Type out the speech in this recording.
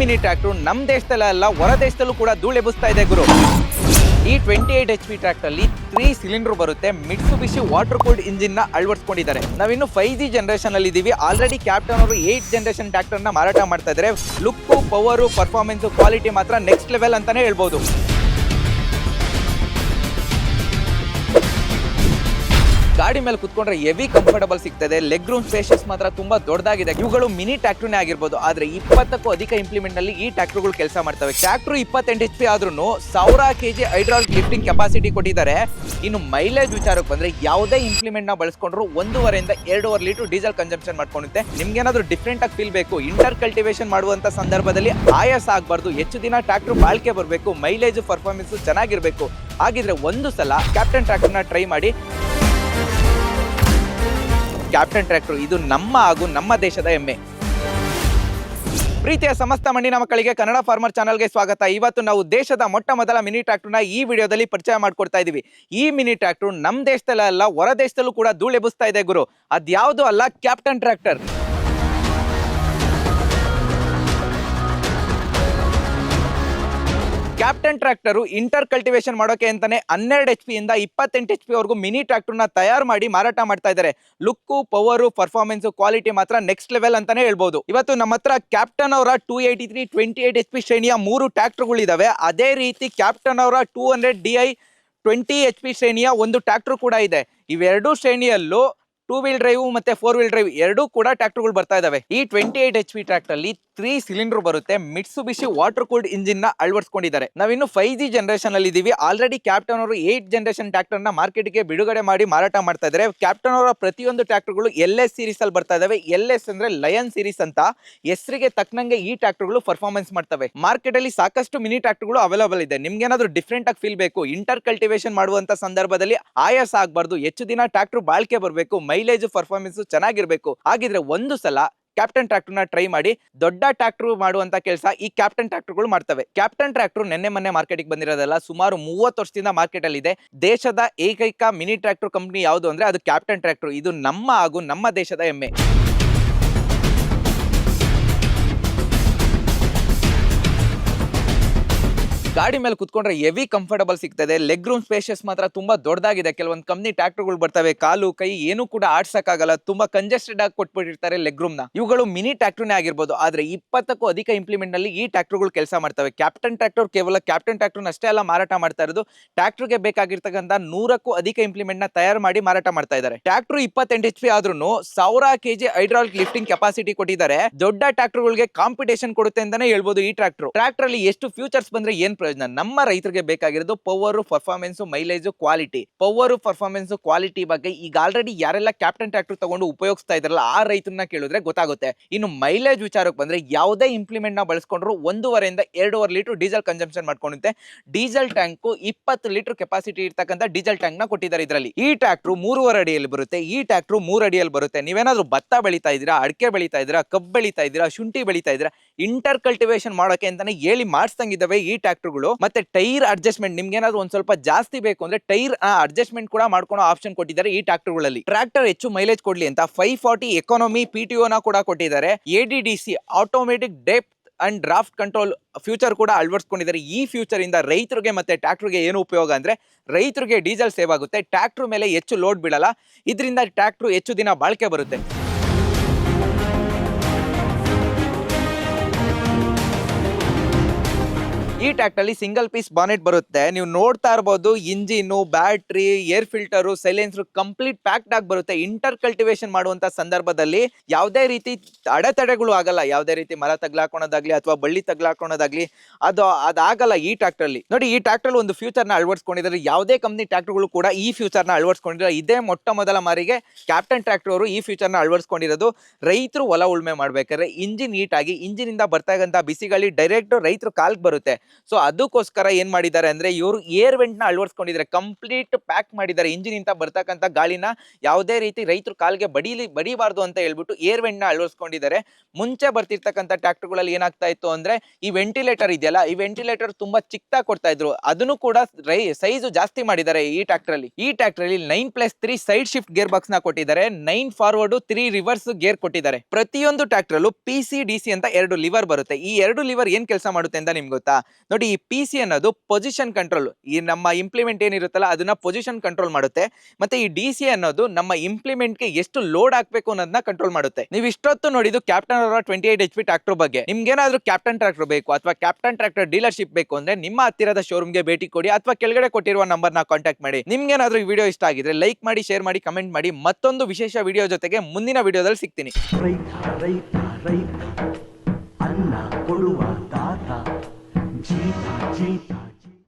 Mini tractor ನಮ್ಮ ದೇಶದಲ್ಲ ಹೊರ ದೇಶದಲ್ಲೂ ಕೂಡ ಧೂಳೆಬ್ಬಿಸ್ತಾ ಇದೆ ಗುರು. ಈ 28 HP ಟ್ರ್ಯಾಕ್ಟರ್ ಅಲ್ಲಿ 3 ಸಿಲಿಂಡರ್ ಬರುತ್ತೆ. ಮಿಟ್ಸುಬಿಶಿ ವಾಟರ್ ಕೂಲ್ಡ್ ಇಂಜಿನ್ ನ ಅಳವಡಿಸಿಕೊಂಡಿದ್ದಾರೆ. ನಾವಿನ್ನು 5G ಜನರೇಷನ್ ಅಲ್ಲಿ ಇದೀವಿ. ಆಲ್ರೆಡಿ ಕ್ಯಾಪ್ಟನ್ ಅವರು 8 ಜನರೇಷನ್ ಟ್ರ್ಯಾಕ್ಟರ್ ನ ಮಾರಾಟ ಮಾಡ್ತಾ ಇದ್ದಾರೆ. ಲುಕ್, ಪವರ್, ಪರ್ಫಾರ್ಮೆನ್ಸ್, ಕ್ವಾಲಿಟಿ ಮಾತ್ರ ನೆಕ್ಸ್ಟ್ ಲೆವೆಲ್ ಅಂತಾನೆ ಹೇಳ್ಬೋದು. ಗಾಡಿ ಮೇಲೆ ಕುತ್ಕೊಂಡ್ರೆ ಹೆವಿ ಕಂಫರ್ಟಬಲ್ ಸಿಗ್ತದೆ. ಲೆಗ್ ರೂಮ್ ಸ್ಪೇಷಸ್ ಮಾತ್ರ ತುಂಬಾ ದೊಡ್ಡದಾಗಿದೆ. ಇವುಗಳು ಮಿನಿ ಟ್ರ್ಯಾಕ್ಟರ್ನೇ ಆಗಿರ್ಬೋದು, ಆದ್ರೆ 20ಕ್ಕೂ ಅಧಿಕ ಇಂಪ್ಲಿಮೆಂಟ್ ನಲ್ಲಿ ಈ ಟ್ರ್ಯಾಕ್ಟರ್ಗಳು ಕೆಲಸ ಮಾಡ್ತವೆ. ಟ್ರ್ಯಾಕ್ಟರ್ 28 HP ಆದ್ರೂ 1000 kg ಹೈಡ್ರಾಲಿಕ್ ಲಿಫ್ಟಿಂಗ್ ಕೆಪಾಸಿಟಿ ಕೊಟ್ಟಿದ್ದಾರೆ. ಇನ್ನು ಮೈಲೇಜ್ ವಿಚಾರಕ್ಕೆ ಬಂದ್ರೆ ಯಾವುದೇ ಇಂಪ್ಲಿಮೆಂಟ್ ನ ಬಳಸ್ಕೊಂಡ್ರು 1.5 ಇಂದ 2.5 ಲೀಟರ್ ಡೀಸೆಲ್ ಕನ್ಸಂಪ್ಷನ್ ಮಾಡ್ಕೊಳ್ಳುತ್ತೆ. ನಿಮ್ಗೆ ಏನಾದ್ರು ಡಿಫ್ರೆಂಟ್ ಆಗಿ ಫೀಲ್ ಬೇಕು, ಇಂಟರ್ ಕಲ್ಟಿವೇಶನ್ ಮಾಡುವಂತ ಸಂದರ್ಭದಲ್ಲಿ ಆಯಾಸ ಆಗಬಾರ್ದು, ಹೆಚ್ಚು ದಿನ ಟ್ರ್ಯಾಕ್ಟರ್ ಬಾಳ್ಕೆ ಬರಬೇಕು, ಮೈಲೇಜ್ ಪರ್ಫಾರ್ಮೆನ್ಸ್ ಚೆನ್ನಾಗಿರ್ಬೇಕು, ಹಾಗಿದ್ರೆ ಒಂದು ಸಲ ಕ್ಯಾಪ್ಟನ್ ಟ್ರ್ಯಾಕ್ಟರ್ ನ ಟ್ರೈ ಮಾಡಿ. ಕ್ಯಾಪ್ಟನ್ ಟ್ರ್ಯಾಕ್ಟರ್ ಇದು ನಮ್ಮ ಹಾಗೂ ನಮ್ಮ ದೇಶದ ಹೆಮ್ಮೆ. ಪ್ರೀತಿಯ ಸಮಸ್ತ ಮಣ್ಣಿನ ಮಕ್ಕಳಿಗೆ ಕನ್ನಡ ಫಾರ್ಮರ್ ಚಾನಲ್ಗೆ ಸ್ವಾಗತ. ಇವತ್ತು ನಾವು ದೇಶದ ಮೊಟ್ಟ ಮೊದಲ ಮಿನಿ ಟ್ರ್ಯಾಕ್ಟರ್ನ ಈ ವಿಡಿಯೋದಲ್ಲಿ ಪರಿಚಯ ಮಾಡ್ಕೊಡ್ತಾ ಇದೀವಿ. ಈ ಮಿನಿ ಟ್ರ್ಯಾಕ್ಟರ್ ನಮ್ಮ ದೇಶದಲ್ಲ ಹೊರ ದೇಶದಲ್ಲೂ ಕೂಡ ಧೂಳೆಬ್ಬಿಸ್ತಾ ಇದೆ ಗುರು. ಅದ್ಯಾವುದು ಅಲ್ಲ, captain tractor. Captain tractor inter cultivation ಮಾಡೋಕೆ ಅಂತಾನೆ 12 HP ಇಂದ 28 HP ವರೆಗೂ ಮಿನಿ ಟ್ರ್ಯಾಕ್ಟರ್ ನ ತಯಾರು ಮಾಡಿ ಮಾರಾಟ ಮಾಡ್ತಾ ಇದ್ದಾರೆ. ಲುಕ್, ಪವರ್, ಪರ್ಫಾರ್ಮೆನ್ಸ್, ಕ್ವಾಲಿಟಿ ಮಾತ್ರ ನೆಕ್ಸ್ಟ್ ಲೆವೆಲ್ ಅಂತಾನೆ ಹೇಳ್ಬೋದು. ಇವತ್ತು ನಮ್ಮ ಹತ್ರ ಕ್ಯಾಪ್ಟನ್ ಅವರ 283 28 HP ಶ್ರೇಣಿಯ 3 ಟ್ರ್ಯಾಕ್ಟರ್ಗಳು ಇದಾವೆ. ಅದೇ ರೀತಿ ಕ್ಯಾಪ್ಟನ್ ಅವರ 200 DI 20 HP ಶ್ರೇಣಿಯ ಒಂದು ಟ್ರ್ಯಾಕ್ಟರ್ ಕೂಡ ಇದೆ. ಇವೆರಡೂ ಶ್ರೇಣಿಯಲ್ಲೂ 2 ವೀಲ್ ಡ್ರೈವ್ ಮತ್ತೆ 4 ವೀಲ್ ಡ್ರೈವ್ ಎರಡೂ ಕೂಡ ಟ್ರ್ಯಾಕ್ಟರ್ಗಳು ಬರ್ತಾ ಇದಾವೆ. ಈ 28 HP ಟ್ರ್ಯಾಕ್ಟರ್ ಅಲ್ಲಿ 3 ಸಿಲಿಂಡರ್ ಬರುತ್ತೆ. ಮಿಟ್ಸುಬಿಶಿ ವಾಟರ್ ಕೂಲ್ಡ್ ಇಂಜಿನ್ ನ ಅಳವಡಿಸಿಕೊಂಡಿದ್ದಾರೆ. ನಾವಿನ್ನು 5G ಜನರೇಷನ್ ಅಲ್ಲಿ ಇದೀವಿ. ಆಲ್ರೆಡಿ ಕ್ಯಾಪ್ಟನ್ ಅವರು 8 ಜನರೇಷನ್ ಟ್ರ್ಯಾಕ್ಟರ್ ನ ಮಾರ್ಕೆಟ್ ಗೆ ಬಿಡುಗಡೆ ಮಾಡಿ ಮಾರಾಟ ಮಾಡ್ತಾ ಇದ್ದಾರೆ. ಕ್ಯಾಪ್ಟನ್ ಅವರ ಪ್ರತಿಯೊಂದು ಟ್ರ್ಯಾಕ್ಟರ್ಗಳು LS ಸೀರೀಸ್ ಅಲ್ಲಿ ಬರ್ತಾ ಇದಾವೆ. LS ಅಂದ್ರೆ ಲಯನ್ ಸೀರೀಸ್ ಅಂತ. ಹೆಸರಿಗೆ ತಕ್ಕನಂಗೆ ಈ ಟ್ರ್ಯಾಕ್ಟರ್ಗಳು ಪರ್ಫಾರ್ಮೆನ್ಸ್ ಮಾಡ್ತವೆ. ಮಾರ್ಕೆಟ್ ಅಲ್ಲಿ ಸಾಕಷ್ಟು ಮಿನಿ ಟ್ರ್ಯಾಕ್ಟರ್ಗಳು ಅವೈಲೇಬಲ್ ಇದೆ. ನಿಮ್ಗೆ ಏನಾದ್ರು ಡಿಫ್ರೆಂಟ್ ಆಗಿ ಫೀಲ್ ಬೇಕು, ಇಂಟರ್ ಕಲ್ಟಿವೇಶನ್ ಮಾಡುವಂತ ಸಂದರ್ಭದಲ್ಲಿ ಆಯಾಸ ಆಗಬಾರ್ದು, ಹೆಚ್ಚು ದಿನ ಟ್ರ್ಯಾಕ್ಟರ್ ಬಾಳ್ಕೆ ಬರಬೇಕು, ಮೈಲೇಜ್ ಪರ್ಫಾರ್ಮೆನ್ಸ್ ಚೆನ್ನಾಗಿರ್ಬೇಕು, ಹಾಗಿದ್ರೆ ಒಂದು ಸಲ ಕ್ಯಾಪ್ಟನ್ ಟ್ರ್ಯಾಕ್ಟರ್ ನ ಟ್ರೈ ಮಾಡಿ. ದೊಡ್ಡ ಟ್ರ್ಯಾಕ್ಟರ್ ಮಾಡುವಂತ ಕೆಲಸ ಈ ಕ್ಯಾಪ್ಟನ್ ಟ್ರ್ಯಾಕ್ಟರ್ಗಳು ಮಾಡ್ತವೆ. ಕ್ಯಾಪ್ಟನ್ ಟ್ರ್ಯಾಕ್ಟರ್ ಮೊನ್ನೆ ಮಾರ್ಕೆಟ್ ಬಂದಿರೋದಲ್ಲ, ಸುಮಾರು 30 ವರ್ಷದಿಂದ ಮಾರ್ಕೆಟ್ ಅಲ್ಲಿ ಇದೆ. ದೇಶದ ಏಕೈಕ ಮಿನಿ ಟ್ರ್ಯಾಕ್ಟರ್ ಕಂಪನಿ ಯಾವುದು ಅಂದ್ರೆ ಅದು ಕ್ಯಾಪ್ಟನ್ ಟ್ರ್ಯಾಕ್ಟರ್. ಇದು ನಮ್ಮ ಹಾಗೂ ನಮ್ಮ ದೇಶದ ಹೆಮ್ಮೆ. ಗಾಡಿ ಮೇಲೆ ಕುತ್ಕೊಂಡ್ರೆ ಹೆವಿ ಕಂಫರ್ಟಬಲ್ ಸಿಗ್ತದೆ. ಲೆಗ್ ರೂಮ್ ಸ್ಪೇಷಸ್ ಮಾತ್ರ ತುಂಬಾ ದೊಡ್ಡದಾಗಿದೆ. ಕೆಲವೊಂದು ಕಂಪ್ನಿ ಟ್ರ್ಯಾಕ್ಟರ್ಗಳು ಬರ್ತವೆ, ಕಾಲು ಕೈ ಏನು ಕೂಡ ಆಡ್ಸಕ್ಕಾಗಲ್ಲ, ತುಂಬಾ ಕಂಜೆಸ್ಟೆಡ್ ಆಗಿ ಕೊಟ್ಬಿಟ್ಟಿರ್ತಾರೆ ಲೆಗ್ ರೂಮ್ ನ. ಇವುಗಳು ಮಿನಿ ಟ್ರ್ಯಾಕ್ಟರ್ನೇ ಆಗಿರ್ಬೋದು, ಆದ್ರೆ 20ಕ್ಕೂ ಅಧಿಕ ಇಂಪ್ಲಿಮೆಂಟ್ ನಲ್ಲಿ ಈ ಟ್ರ್ಯಾಕ್ಟರ್ಗಳು ಕೆಲಸ ಮಾಡ್ತವೆ. ಕ್ಯಾಪ್ಟನ್ ಟ್ರ್ಯಾಕ್ಟರ್ ಕೇವಲ ಕ್ಯಾಪ್ಟನ್ ಟ್ರ್ಯಾಕ್ಟರ್ ಅಷ್ಟೇ ಅಲ್ಲ ಮಾರಾಟ ಮಾಡ್ತಾ ಇರೋದು, ಟ್ರ್ಯಾಕ್ಟರ್ಗೆ ಬೇಕಾಗಿರ್ತಕ್ಕಂಥ 100ಕ್ಕೂ ಅಧಿಕ ಇಂಪ್ಲಿಮೆಂಟ್ ನ ತಯಾರು ಮಾಡಿ ಮಾರಾಟ ಮಾಡ್ತಾ ಇದ್ದಾರೆ. ಟ್ರ್ಯಾಕ್ಟರ್ 28 HP ಆದ್ರೂ 1000 kg ಹೈಡ್ರಾಲಿಕ್ ಲಿಫ್ಟಿಂಗ್ ಕೆಪಾಸಿಟಿ ಕೊಟ್ಟಿದ್ದಾರೆ. ದೊಡ್ಡ ಟ್ರ್ಯಾಕ್ಟರ್ಗಳಿಗೆ ಕಾಂಪಿಟೇಷನ್ ಕೊಡುತ್ತೆ ಅಂತಾನೆ ಹೇಳ್ಬೋದು. ಈ ಟ್ರ್ಯಾಕ್ಟರ್ ಅಲ್ಲಿ ಎಷ್ಟು ಫ್ಯೂಚರ್ಸ್ ಬಂದ್ರೆ ಏನ್ ಪ್ರಯೋಜನ? ನಮ್ಮ ರೈತರಿಗೆ ಬೇಕಾಗಿರೋದು power, performance, mileage, quality. Power, performance, quality ಬಗ್ಗೆ ಈಗ ಆಲ್ರೆಡಿ ಯಾರೆಲ್ಲ ಕ್ಯಾಪ್ಟನ್ ಟ್ರ್ಯಾಕ್ಟರ್ ತಗೊಂಡು ಉಪಯೋಗಿಸ್ತಾ ಇದ್ರಲ್ಲ ಆ ರೈತರನ್ನ ಕೇಳಿದ್ರೆ ಗೊತ್ತಾಗುತ್ತೆ. ಇನ್ನು ಮೈಲೇಜ್ ವಿಚಾರಕ್ಕೆ ಬಂದ್ರೆ ಯಾವುದೇ ಇಂಪ್ಲಿಮೆಂಟ್ ನ ಬಳಸ್ಕೊಂಡ್ರು 1.5 ಇಂದ 2.5 ಲೀಟರ್ ಡೀಸೆಲ್ ಕನ್ಸಂಪ್ಷನ್ ಮಾಡ್ಕೊಳ್ಳುತ್ತೆ. ಡೀಸೆಲ್ ಟ್ಯಾಂಕ್ 20 ಲೀಟರ್ ಕೆಪಾಸಿಟಿ ಇರ್ತಕ್ಕಂಥ ಡೀಸೆಲ್ ಟ್ಯಾಂಕ್ ನ ಕೊಟ್ಟಿದ್ದಾರೆ ಇದರಲ್ಲಿ. ಈ ಟ್ರ್ಯಾಕ್ಟರ್ 3.5 ಅಡಿಯಲ್ಲಿ ಬರುತ್ತೆ. ಈ ಟ್ರ್ಯಾಕ್ಟರ್ 3 ಅಡಿಯಲ್ಲಿ ಬರುತ್ತೆ. ನೀವೇನಾದ್ರೂ ಭತ್ತ ಬೆಳೀತಾ ಇದ್ದೀರಾ, ಅಡಿಕೆ ಬೆಳೀತಾ ಇದ್ದೀರಾ, ಕಬ್ಬು ಬೆಳೀತಾ ಇದ್ದೀರಾ, ಶುಂಠಿ ಬೆಳೀತಾ ಇದ್ದೀರಾ, ಇಂಟರ್ ಕಲ್ಟಿವೇಶನ್ ಮಾಡೋಕೆ ಅಂತಾನೆ ಹೇಳಿ ಮಾಡಿಸ್ತಂಗಿದ್ದಾವೆ ಈ ಟ್ರ್ಯಾಕ್ಟರ್ಗಳು. ಮತ್ತೆ ಟೈರ್ ಅಡ್ಜಸ್ಟ್ಮೆಂಟ್, ನಿಮ್ಗೆ ಏನಾದ್ರು ಒಂದ್ ಸ್ವಲ್ಪ ಜಾಸ್ತಿ ಬೇಕು ಅಂದ್ರೆ ಟೈರ್ ಅಡ್ಜಸ್ಟ್ಮೆಂಟ್ ಕೂಡ ಮಾಡ್ಕೊಳ್ಳೋ ಆಪ್ಷನ್ ಕೊಟ್ಟಿದ್ದಾರೆ ಈ ಟ್ರ್ಯಾಕ್ಟರ್ಗಳಲ್ಲಿ. ಟ್ರ್ಯಾಕ್ಟರ್ ಹೆಚ್ಚು ಮೈಲೇಜ್ ಕೊಡ್ಲಿ ಅಂತ 540 ಎಕಾನಮಿ PTO ನ ಕೂಡ ಕೊಟ್ಟಿದ್ದಾರೆ. ADDC automatic depth and draft control future ಕೂಡ ಅಳವಡಿಸಿಕೊಂಡಿದ್ದಾರೆ. ಈ ಫ್ಯೂಚರ್ ಇಂದ ರೈತರಿಗೆ ಮತ್ತೆ ಟ್ರ್ಯಾಕ್ಟರ್ಗೆ ಏನು ಉಪಯೋಗ ಅಂದ್ರೆ, ರೈತರಿಗೆ ಡೀಸೆಲ್ ಸೇವ್ ಆಗುತ್ತೆ, ಟ್ರ್ಯಾಕ್ಟರ್ ಮೇಲೆ ಹೆಚ್ಚು ಲೋಡ್ ಬೀಳಲ್ಲ, ಇದರಿಂದ ಟ್ರ್ಯಾಕ್ಟರ್ ಹೆಚ್ಚು ದಿನ ಬಾಳ್ಕೆ ಬರುತ್ತೆ. ಈ ಟ್ರ್ಯಾಕ್ಟರ್ ಅಲ್ಲಿ ಸಿಂಗಲ್ ಪೀಸ್ ಬಾನೆಟ್ ಬರುತ್ತೆ. ನೀವು ನೋಡ್ತಾ ಇರಬಹುದು, engine, battery, air filter, silencer complete packed ಆಗಿ ಬರುತ್ತೆ. ಇಂಟರ್ ಕಲ್ಟಿವೇಶನ್ ಮಾಡುವಂತ ಸಂದರ್ಭದಲ್ಲಿ ಯಾವುದೇ ರೀತಿ ಅಡೆತಡೆಗಳು ಆಗಲ್ಲ. ಯಾವುದೇ ರೀತಿ ಮರ ತಗ್ಲಾಕೋಣದಾಗ್ಲಿ ಅಥವಾ ಬಳ್ಳಿ ತಗ್ಲಾಕೋಣದಾಗ್ಲಿ ಅದಾಗಲ್ಲ ಈ ಟ್ರ್ಯಾಕ್ಟರ್ ಅಲ್ಲಿ. ನೋಡಿ, ಈ ಟ್ರ್ಯಾಕ್ಟರ್ ಒಂದು ಫ್ಯೂಚರ್ ನ ಅಳವಡಿಸಿಕೊಂಡಿದ್ದಾರೆ. ಯಾವುದೇ ಕಂಪನಿ ಟ್ರ್ಯಾಕ್ಟರ್ಗಳು ಕೂಡ ಈ ಫ್ಯೂಚರ್ ನ ಅಳವಡಿಸಿಕೊಂಡಿದ್ದಾರೆ. ಇದೇ ಮೊಟ್ಟ ಮೊದಲ ಮಾರಿಗೆ ಕ್ಯಾಪ್ಟನ್ ಟ್ರ್ಯಾಕ್ಟರ್ ಅವರು ಈ ಫ್ಯೂಚರ್ ನ ಅಳವಡಿಸಿಕೊಂಡಿರೋದು. ರೈತರು ಹೊಲ ಉಳುಮೆ ಮಾಡ್ಬೇಕಾದ್ರೆ ಇಂಜಿನ್ ಹೀಟ್ ಆಗಿ ಇಂಜಿನ್ ಇಂದ ಬರ್ತಾ ಇದ್ದಂತ ಬಿಸಿ ಗಾಳಿ ಡೈರೆಕ್ಟ್ ರೈತರು ಕಾಲ್ಗೆ ಬರುತ್ತೆ. ಸೊ ಅದಕ್ಕೋಸ್ಕರ ಏನ್ ಮಾಡಿದ್ದಾರೆ ಅಂದ್ರೆ ಇವರು ಏರ್ ವೆಂಟ್ ನ ಅಳವಡಿಸ್ಕೊಂಡಿದ್ದಾರೆ, ಕಂಪ್ಲೀಟ್ ಪ್ಯಾಕ್ ಮಾಡಿದ್ದಾರೆ. ಇಂಜಿನ್ ಇಂದ ಬರ್ತಕ್ಕಂಥ ಗಾಳಿನ ಯಾವುದೇ ರೀತಿ ರೈತರು ಕಾಲ್ಗೆ ಬಡಿಬಾರ್ದು ಅಂತ ಹೇಳ್ಬಿಟ್ಟು ಏರ್ ವೆಂಟ್ ನ ಅಳವಡಿಸ್ಕೊಂಡಿದ್ದಾರೆ. ಮುಂಚೆ ಬರ್ತಿರ್ತಕ್ಕಂಥ ಟ್ರ್ಯಾಕ್ಟರ್ಗಳಲ್ಲಿ ಏನಾಗ್ತಾ ಇತ್ತು ಅಂದ್ರೆ ಈ ವೆಂಟಿಲೇಟರ್ ಇದೆಯಲ್ಲ, ಈ ವೆಂಟಿಲೇಟರ್ ತುಂಬಾ ಚಿಕ್ಕದಾಗಿ ಕೊಡ್ತಾ ಇದ್ರು, ಅದನ್ನು ಕೂಡ ಸೈಜ್ ಜಾಸ್ತಿ ಮಾಡಿದ್ದಾರೆ ಈ ಟ್ರ್ಯಾಕ್ಟರ್ ಅಲ್ಲಿ. ಈ ಟ್ರ್ಯಾಕ್ಟರ್ ಅಲ್ಲಿ 9+3 ಸೈಡ್ ಶಿಫ್ಟ್ ಗೇರ್ ಬಾಕ್ಸ್ ನ ಕೊಟ್ಟಿದ್ದಾರೆ, 9 ಫಾರ್ವರ್ಡ್ 3 ರಿವರ್ಸ್ ಗೇರ್ ಕೊಟ್ಟಿದ್ದಾರೆ. ಪ್ರತಿಯೊಂದು ಟ್ರ್ಯಾಕ್ಟರ್ ಅಲ್ಲೂ PC DC ಅಂತ 2 ಲಿವರ್ ಬರುತ್ತೆ. ಈ 2 ಲಿವರ್ ಏನ್ ಕೆಲಸ ಮಾಡುತ್ತೆ ಅಂತ ನಿಮ್ಗೆ ಗೊತ್ತಾ? ನೋಡಿ, ಈ PC ಅನ್ನೋದು ಪೊಸಿಷನ್ ಕಂಟ್ರೋಲ್, ಈ ನಮ್ಮ ಇಂಪ್ಲಿಮೆಂಟ್ ಏನಿರುತ್ತಲ್ಲ ಅದನ್ನ ಪೊಸಿಷನ್ ಕಂಟ್ರೋಲ್ ಮಾಡುತ್ತೆ. ಮತ್ತೆ ಈ DC ಅನ್ನೋದು ನಮ್ಮ ಇಂಪ್ಲಿಮೆಂಟ್ ಗೆ ಎಷ್ಟು ಲೋಡ್ ಹಾಕ್ಬೇಕು ಅನ್ನೋದನ್ನ ಕಂಟ್ರೋಲ್ ಮಾಡುತ್ತೆ. ನೀವು ಇಷ್ಟೊತ್ತು ನೋಡಿದ್ದು ಕ್ಯಾಪ್ಟನ್ ಅವರ 28 HP ಟ್ರ್ಯಾಕ್ಟರ್ ಬಗ್ಗೆ. ನಿಮ್ಗೆ ಏನಾದ್ರೂ ಕ್ಯಾಪ್ಟನ್ ಟ್ರ್ಯಾಕ್ಟರ್ ಬೇಕು ಅಥವಾ ಕ್ಯಾಪ್ಟನ್ ಟ್ರ್ಯಾಕ್ಟರ್ ಡೀಲರ್ಶಿಪ್ ಬೇಕು ಅಂದ್ರೆ ನಿಮ್ಮ ಹತ್ತಿರದ ಶೋರೂಮ್ ಗೆ ಭೇಟಿ ಕೊಡಿ ಅಥವಾ ಕೆಳಗಡೆ ಕೊಟ್ಟಿರುವ ನಂಬರ್ ನ ಕಾಂಟ್ಯಾಕ್ಟ್ ಮಾಡಿ. ನಿಮ್ಗೆ ಏನಾದ್ರೂ ಈ ವಿಡಿಯೋ ಇಷ್ಟ ಆಗಿದ್ರೆ ಲೈಕ್ ಮಾಡಿ, ಶೇರ್ ಮಾಡಿ, ಕಮೆಂಟ್ ಮಾಡಿ. ಮತ್ತೊಂದು ವಿಶೇಷ ವಿಡಿಯೋ ಜೊತೆಗೆ ಮುಂದಿನ ವಿಡಿಯೋದಲ್ಲಿ ಸಿಗ್ತೀನಿ. ಅನ್ನ ಕೊಡುವ ದಾತ ಜೀತ